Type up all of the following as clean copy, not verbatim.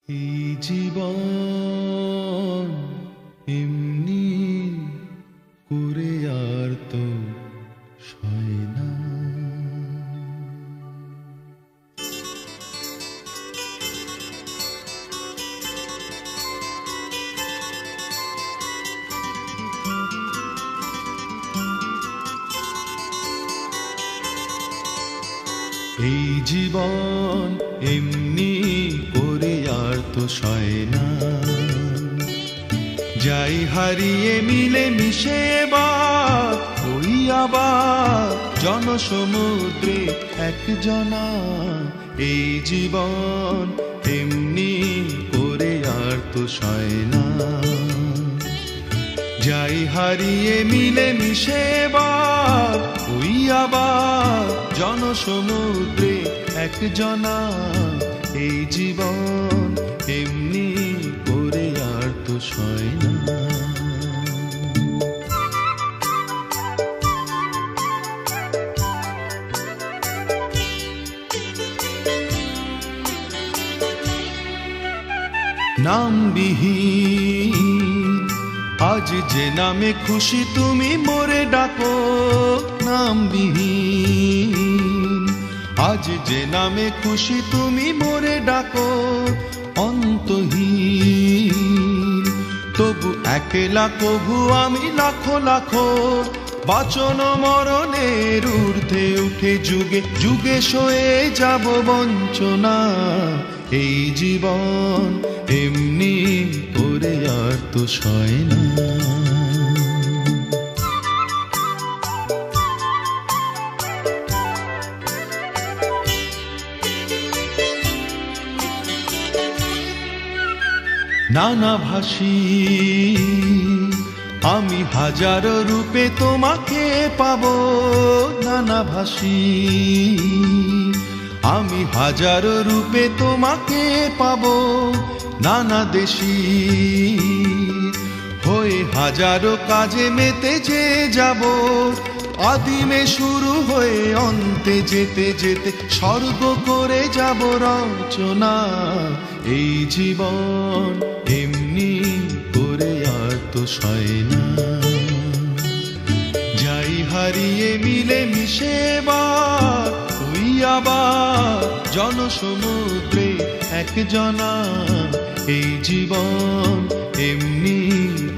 এই জীবন এমনি করে আর তো সয় না। এই জীবন এমনি করে আর তো সয় না। যাই হারিয়ে মিলে মিশে এবার ওই আবার জনসমুদ্রে একজনা। এই জীবন এমনি করে আর তো সয় না। যাই হারিয়ে মিলে মিশে এবার ওই আবার জনসমুদ্রে একজনা। এই জীবন এমনি করে আর তো সয় না। নামবিহীন আজ যে নামে খুশি তুমি মোরে ডাকো। নামবিহীন আজ যে নামে খুশি তুমি মোরে ডাকো। অন্তহীন তবু একলা কভু আমি লাখো লাখো। বাঁচন মরণের ঊর্ধ্বে উঠে যুগে যুগে সয়ে যাব বঞ্চনা। এই জীবন এমনি করে আর তো সয় না। নানাভাষী আমি হাজারো রূপে তোমাকে পাবো। নানাভাষী আমি হাজারো রূপে তোমাকে পাবো। নানা দেশী হয়ে হাজারো কাজে মেতে যে যাব। আদিমে শুরু হয়ে অন্তে যেতে যেতে স্বর্গ করে যাব রচনা। এই জীবন এমনি করে আর তো সয় না। যাই হারিয়ে মিলে মিশে এবার ওই আবার জনসমুদ্রে একজনা। এই জীবন এমনি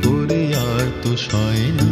করে আর তো সয় না।